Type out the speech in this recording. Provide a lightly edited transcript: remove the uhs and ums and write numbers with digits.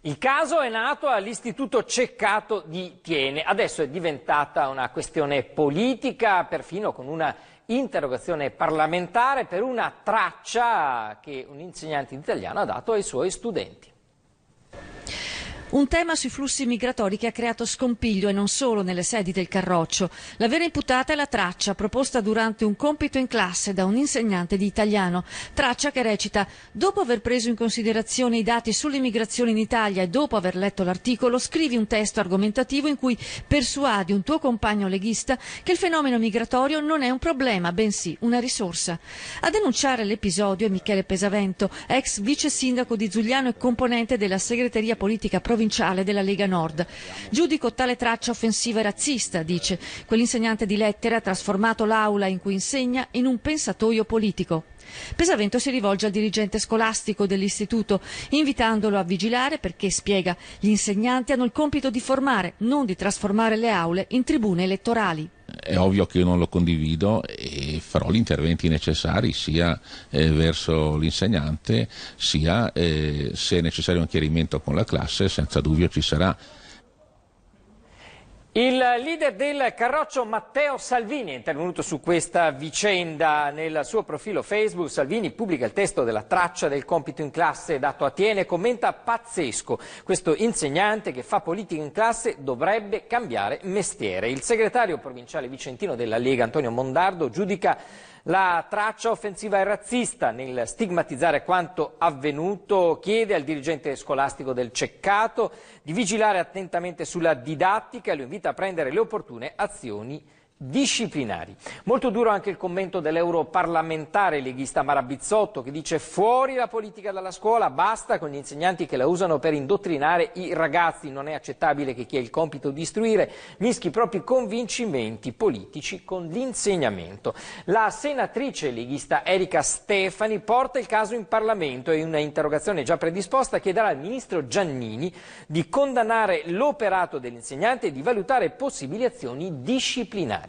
Il caso è nato all'Istituto Ceccato di Thiene, adesso è diventata una questione politica, perfino con una interrogazione parlamentare per una traccia che un insegnante di italiano ha dato ai suoi studenti. Un tema sui flussi migratori che ha creato scompiglio e non solo nelle sedi del Carroccio. La vera imputata è la traccia proposta durante un compito in classe da un insegnante di italiano. Traccia che recita: dopo aver preso in considerazione i dati sull'immigrazione in Italia e dopo aver letto l'articolo, scrivi un testo argomentativo in cui persuadi un tuo compagno leghista che il fenomeno migratorio non è un problema, bensì una risorsa. A denunciare l'episodio è Michele Pesavento, ex vice sindaco di Zugliano e componente della segreteria politica provinciale della Lega Nord. Giudico tale traccia offensiva e razzista, dice. Quell'insegnante di lettere ha trasformato l'aula in cui insegna in un pensatoio politico. Pesavento si rivolge al dirigente scolastico dell'istituto, invitandolo a vigilare perché, spiega, gli insegnanti hanno il compito di formare, non di trasformare le aule in tribune elettorali. È ovvio che io non lo condivido e farò gli interventi necessari sia verso l'insegnante sia se è necessario un chiarimento con la classe, senza dubbio ci sarà. Il leader del Carroccio Matteo Salvini è intervenuto su questa vicenda. Nel suo profilo Facebook Salvini pubblica il testo della traccia del compito in classe dato a Thiene e commenta: pazzesco, questo insegnante che fa politica in classe dovrebbe cambiare mestiere. Il segretario provinciale vicentino della Lega Antonio Mondardo giudica la traccia offensiva e razzista nel stigmatizzare quanto avvenuto, chiede al dirigente scolastico del Ceccato di vigilare attentamente sulla didattica e lo invita a prendere le opportune azioni disciplinari. Molto duro anche il commento dell'europarlamentare leghista Mara Bizzotto, che dice: fuori la politica dalla scuola, basta con gli insegnanti che la usano per indottrinare i ragazzi, non è accettabile che chi ha il compito di istruire mischi i propri convincimenti politici con l'insegnamento. La senatrice leghista Erika Stefani porta il caso in Parlamento e in una interrogazione già predisposta chiederà al ministro Giannini di condannare l'operato dell'insegnante e di valutare possibili azioni disciplinari.